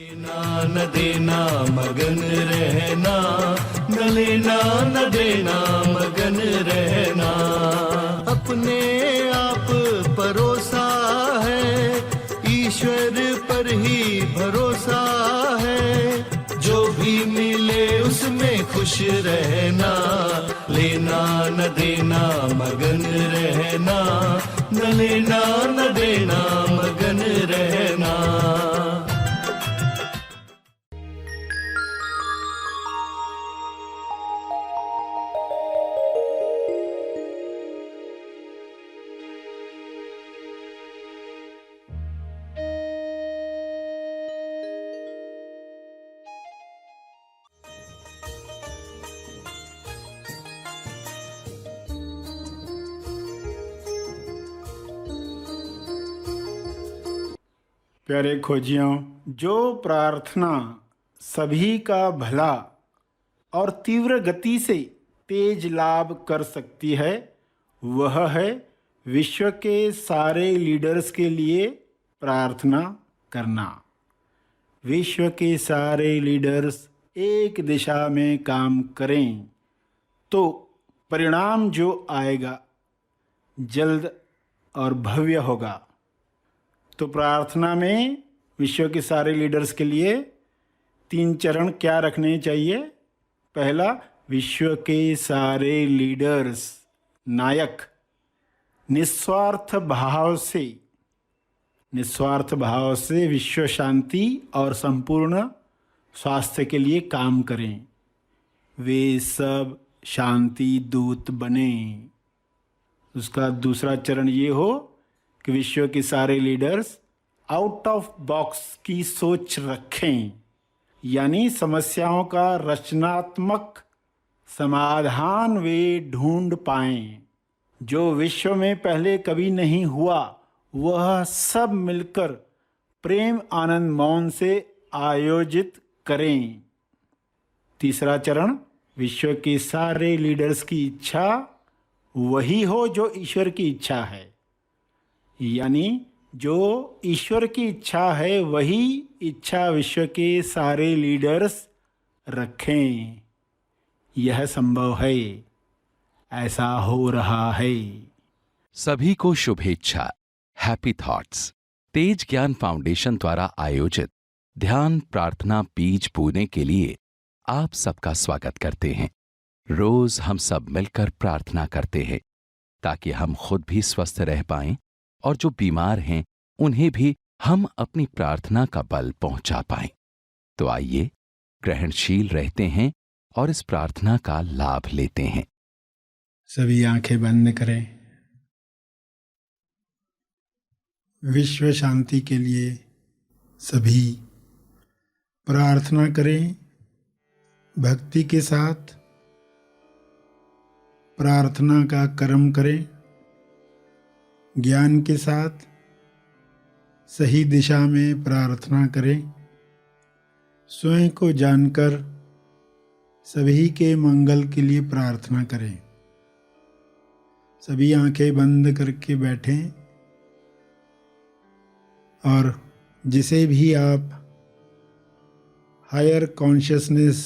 लेना न देना मगन रहना, न लेना न देना मगन रहना। अपने आप परोसा है, ईश्वर पर ही भरोसा है। जो भी मिले उसमें खुश रहना, लेना न देना मगन रहना, न लेना न देना मगन रहना। प्यारे खोजियों, जो प्रार्थना सभी का भला और तीव्र गति से तेज लाभ कर सकती है, वह है विश्व के सारे लीडर्स के लिए प्रार्थना करना। विश्व के सारे लीडर्स एक दिशा में काम करें तो परिणाम जो आएगा जल्द और भव्य होगा। तो प्रार्थना में विश्व के सारे लीडर्स के लिए 3 चरण क्या रखने चाहिए? पहला, विश्व के सारे लीडर्स नायक निस्वार्थ भाव से विश्व शांति और संपूर्ण स्वास्थ्य के लिए काम करें। वे सब शांति दूत बने। उसका दूसरा चरण ये हो कि विश्व के सारे लीडर्स आउट ऑफ बॉक्स की सोच रखें, यानी समस्याओं का रचनात्मक समाधान वे ढूंढ पाएं। जो विश्व में पहले कभी नहीं हुआ, वह सब मिलकर प्रेम आनंद मौन से आयोजित करें। तीसरा चरण, विश्व के सारे लीडर्स की इच्छा वही हो जो ईश्वर की इच्छा है, यानी जो ईश्वर की इच्छा है वही इच्छा विश्व के सारे लीडर्स रखें। यह संभव है, ऐसा हो रहा है। सभी को शुभेच्छा। हैप्पी थॉट्स तेज ज्ञान फाउंडेशन द्वारा आयोजित ध्यान प्रार्थना बीज बोने के लिए आप सबका स्वागत करते हैं। रोज हम सब मिलकर प्रार्थना करते हैं ताकि हम खुद भी स्वस्थ रह पाएं और जो बीमार हैं उन्हें भी हम अपनी प्रार्थना का बल पहुंचा पाएं। तो आइए ग्रहणशील रहते हैं और इस प्रार्थना का लाभ लेते हैं। सभी आंखें बंद करें। विश्व शांति के लिए सभी प्रार्थना करें। भक्ति के साथ प्रार्थना का कर्म करें। ज्ञान के साथ सही दिशा में प्रार्थना करें। स्वयं को जानकर सभी के मंगल के लिए प्रार्थना करें। सभी आंखें बंद करके बैठें और जिसे भी आप हायर कॉन्शियसनेस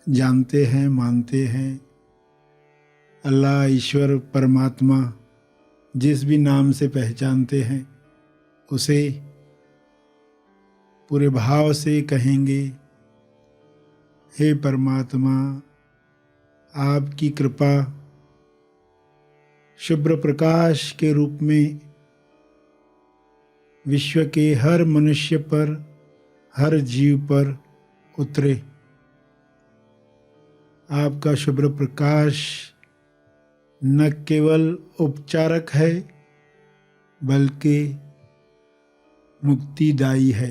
जानते हैं, मानते हैं, अल्लाह, ईश्वर, परमात्मा, जिस भी नाम से पहचानते हैं, उसे पूरे भाव से कहेंगे, हे परमात्मा, आपकी कृपा शुभ्र प्रकाश के रूप में विश्व के हर मनुष्य पर, हर जीव पर उतरे। आपका शुभ्र प्रकाश न केवल उपचारक है बल्कि मुक्तिदायी है।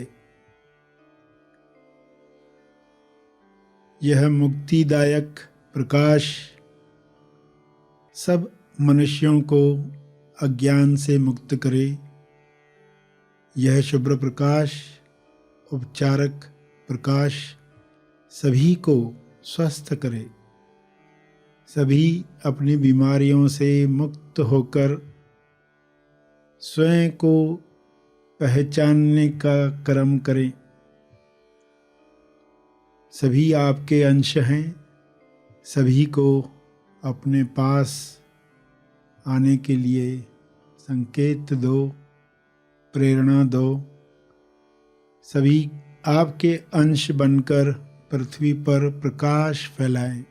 यह मुक्तिदायक प्रकाश सब मनुष्यों को अज्ञान से मुक्त करे। यह शुभ्र प्रकाश, उपचारक प्रकाश सभी को स्वस्थ करे। सभी अपनी बीमारियों से मुक्त होकर स्वयं को पहचानने का कर्म करें। सभी आपके अंश हैं। सभी को अपने पास आने के लिए संकेत दो, प्रेरणा दो। सभी आपके अंश बनकर पृथ्वी पर प्रकाश फैलाएं।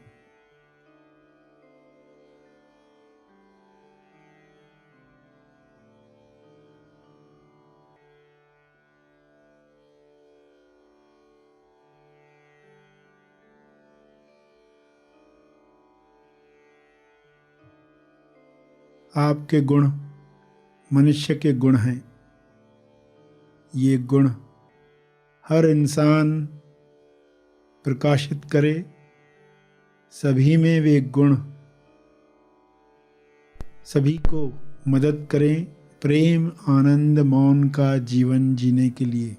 आपके गुण मनुष्य के गुण हैं। ये गुण हर इंसान प्रकाशित करे। सभी में वे गुण सभी को मदद करें प्रेम, आनंद, मौन का जीवन जीने के लिए।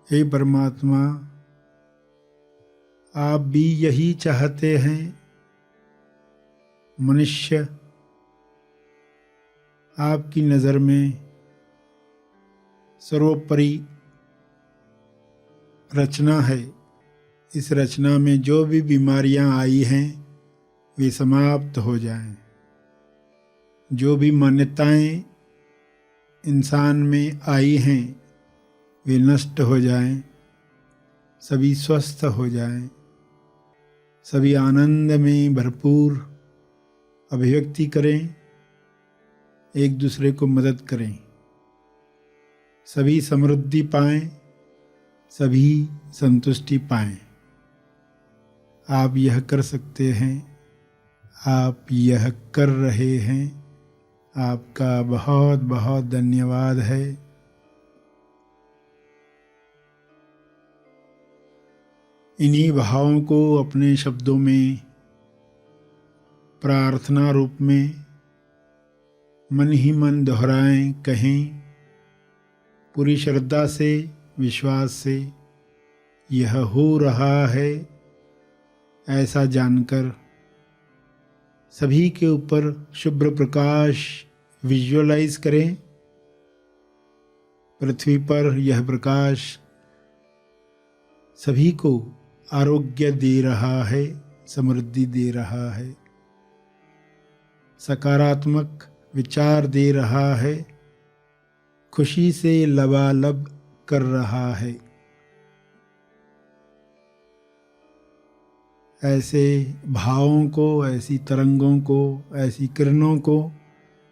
हे परमात्मा, आप भी यही चाहते हैं। मनुष्य आपकी नज़र में सर्वोपरि रचना है। इस रचना में जो भी बीमारियां आई हैं वे समाप्त हो जाएं। जो भी मान्यताएं इंसान में आई हैं वे नष्ट हो जाएं। सभी स्वस्थ हो जाएं। सभी आनंद में भरपूर अभिव्यक्ति करें। एक दूसरे को मदद करें। सभी समृद्धि पाएं। सभी संतुष्टि पाएं। आप यह कर सकते हैं। आप यह कर रहे हैं। आपका बहुत बहुत धन्यवाद है। इन्हीं भावों को अपने शब्दों में प्रार्थना रूप में मन ही मन दोहराएं, कहें पूरी श्रद्धा से, विश्वास से। यह हो रहा है ऐसा जानकर सभी के ऊपर शुभ्र प्रकाश विजुअलाइज करें। पृथ्वी पर यह प्रकाश सभी को आरोग्य दे रहा है, समृद्धि दे रहा है, सकारात्मक विचार दे रहा है, खुशी से लबालब कर रहा है। ऐसे भावों को, ऐसी तरंगों को, ऐसी किरणों को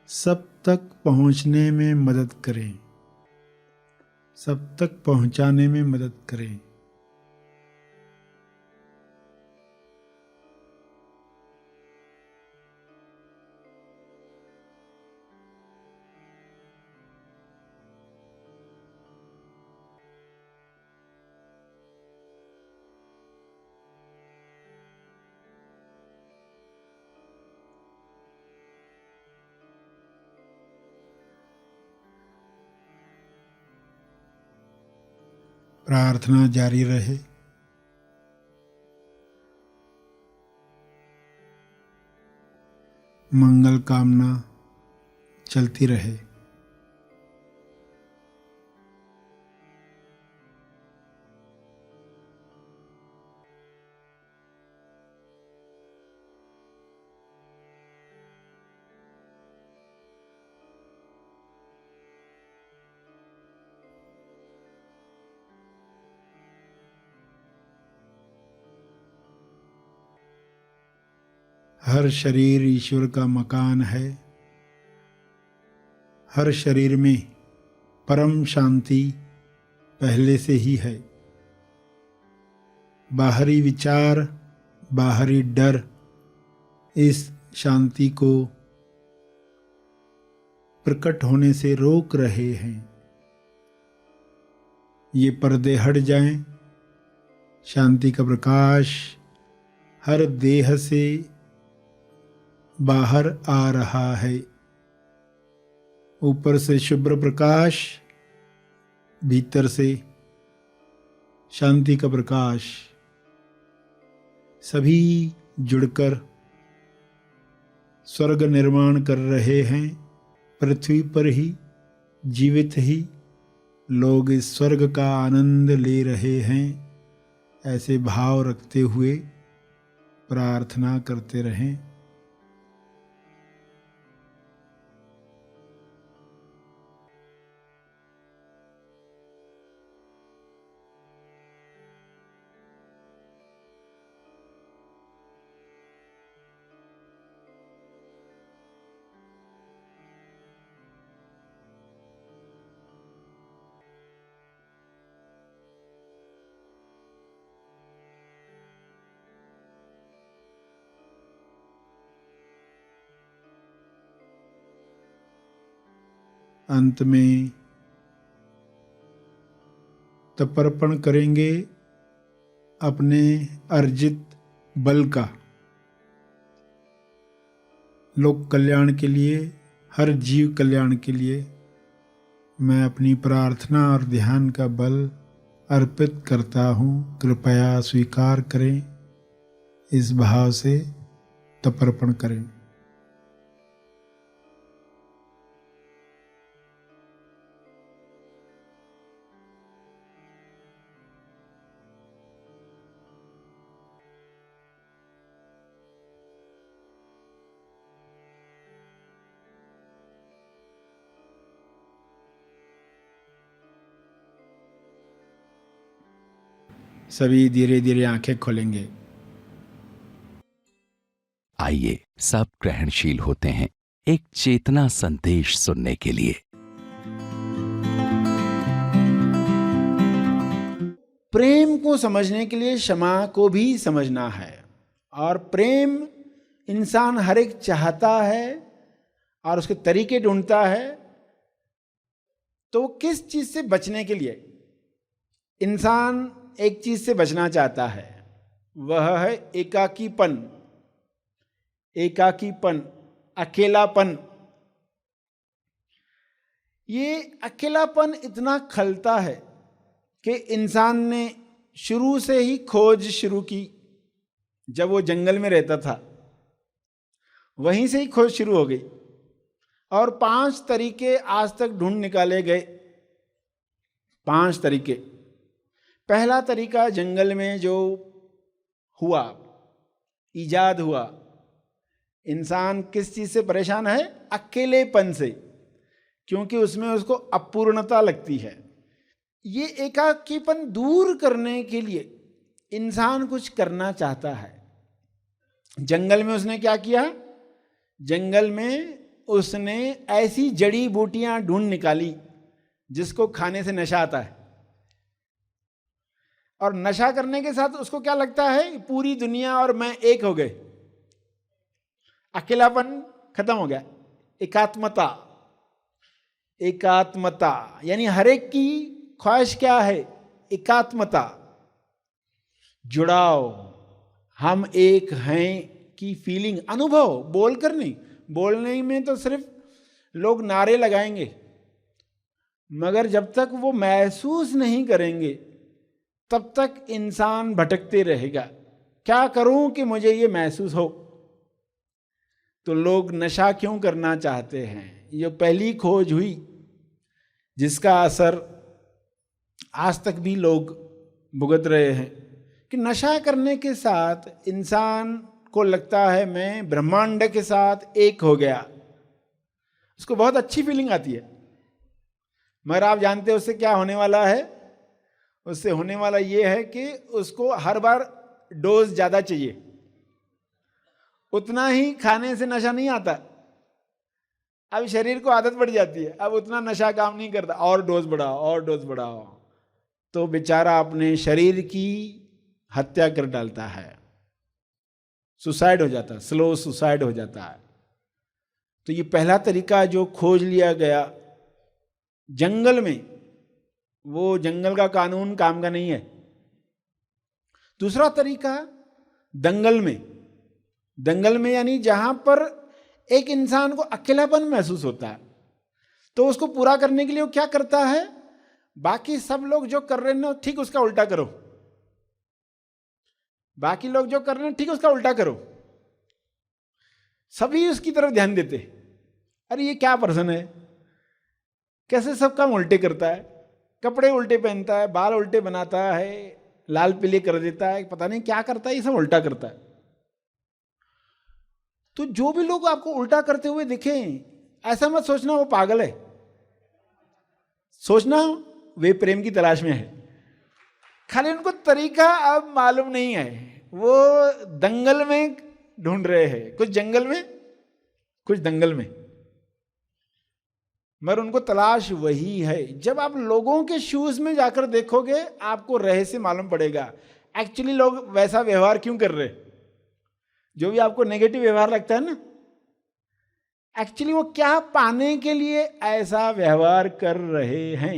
सब तक पहुंचने में मदद करें, सब तक पहुंचाने में मदद करें। प्रार्थना जारी रहे। मंगल कामना चलती रहे। हर शरीर ईश्वर का मकान है। हर शरीर में परम शांति पहले से ही है। बाहरी विचार, बाहरी डर इस शांति को प्रकट होने से रोक रहे हैं। ये पर्दे हट जाएं। शांति का प्रकाश हर देह से बाहर आ रहा है। ऊपर से शुभ्र प्रकाश, भीतर से शांति का प्रकाश सभी जुड़कर स्वर्ग निर्माण कर रहे हैं। पृथ्वी पर ही जीवित ही लोग इस स्वर्ग का आनंद ले रहे हैं। ऐसे भाव रखते हुए प्रार्थना करते रहें। अंत में तर्पण करेंगे अपने अर्जित बल का, लोक कल्याण के लिए, हर जीव कल्याण के लिए। मैं अपनी प्रार्थना और ध्यान का बल अर्पित करता हूँ, कृपया स्वीकार करें। इस भाव से तर्पण करें। सभी धीरे धीरे आंखें खोलेंगे। आइए सब ग्रहणशील होते हैं एक चेतना संदेश सुनने के लिए। प्रेम को समझने के लिए क्षमा को भी समझना है। और प्रेम इंसान हर एक चाहता है और उसके तरीके ढूंढता है। तो किस चीज से बचने के लिए इंसान एक चीज से बचना चाहता है, वह है एकाकीपन। एकाकीपन, अकेलापन। ये अकेलापन इतना खलता है कि इंसान ने शुरू से ही खोज शुरू की। जब वो जंगल में रहता था वहीं से ही खोज शुरू हो गई और 5 तरीके आज तक ढूंढ निकाले गए। 5 तरीके। पहला तरीका जंगल में जो हुआ, इजाद हुआ, इंसान किस चीज से परेशान है? अकेलेपन से, क्योंकि उसमें उसको अपूर्णता लगती है। ये एकाकीपन दूर करने के लिए इंसान कुछ करना चाहता है। जंगल में उसने क्या किया? जंगल में उसने ऐसी जड़ी बूटियां ढूंढ निकाली जिसको खाने से नशा आता है। और नशा करने के साथ उसको क्या लगता है? पूरी दुनिया और मैं एक हो गए, अकेलापन खत्म हो गया। एकात्मता। एकात्मता यानी हर एक की ख्वाहिश क्या है? एकात्मता, जुड़ाव, हम एक हैं की फीलिंग, अनुभव। बोलकर नहीं, बोलने में तो सिर्फ लोग नारे लगाएंगे, मगर जब तक वो महसूस नहीं करेंगे तब तक इंसान भटकते रहेगा। क्या करूं कि मुझे ये महसूस हो? तो लोग नशा क्यों करना चाहते हैं? ये पहली खोज हुई जिसका असर आज तक भी लोग भुगत रहे हैं कि नशा करने के साथ इंसान को लगता है मैं ब्रह्मांड के साथ एक हो गया। उसको बहुत अच्छी फीलिंग आती है, मगर आप जानते हैं उससे क्या होने वाला है? उससे होने वाला ये है कि उसको हर बार डोज ज्यादा चाहिए। उतना ही खाने से नशा नहीं आता। अब शरीर को आदत पड़ जाती है, अब उतना नशा काम नहीं करता, और डोज बढ़ाओ और डोज बढ़ाओ, तो बेचारा अपने शरीर की हत्या कर डालता है, सुसाइड हो जाता है, स्लो सुसाइड हो जाता है। तो ये पहला तरीका जो खोज लिया गया जंगल में, वो जंगल का कानून काम का नहीं है। दूसरा तरीका दंगल में। दंगल में यानी जहां पर एक इंसान को अकेलापन महसूस होता है, तो उसको पूरा करने के लिए वो क्या करता है? बाकी सब लोग जो कर रहे हैं ना, ठीक उसका उल्टा करो। बाकी लोग जो कर रहे हैं ठीक है, उसका उल्टा करो। सभी उसकी तरफ ध्यान देते, अरे ये क्या पर्सन है, कैसे सब काम उल्टे करता है, कपड़े उल्टे पहनता है, बाल उल्टे बनाता है, लाल पीले कर देता है, पता नहीं क्या करता है, ये सब उल्टा करता है। तो जो भी लोग आपको उल्टा करते हुए दिखें, ऐसा मत सोचना वो पागल है, सोचना वे प्रेम की तलाश में है। खाली उनको तरीका अब मालूम नहीं है, वो दंगल में ढूंढ रहे हैं, कुछ जंगल में कुछ दंगल में, मगर उनको तलाश वही है। जब आप लोगों के शूज में जाकर देखोगे आपको रहस्य मालूम पड़ेगा, एक्चुअली लोग वैसा व्यवहार क्यों कर रहे। जो भी आपको नेगेटिव व्यवहार लगता है ना, एक्चुअली वो क्या पाने के लिए ऐसा व्यवहार कर रहे हैं।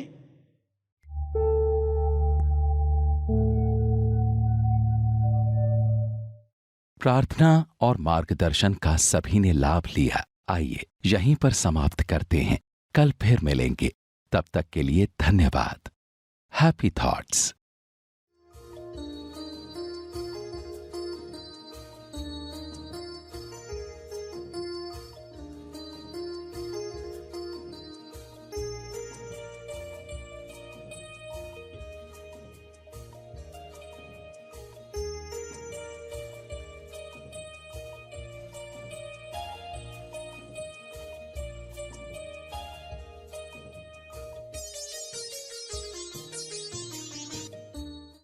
प्रार्थना और मार्गदर्शन का सभी ने लाभ लिया। आइए यहीं पर समाप्त करते हैं, कल फिर मिलेंगे, तब तक के लिए धन्यवाद। Happy thoughts.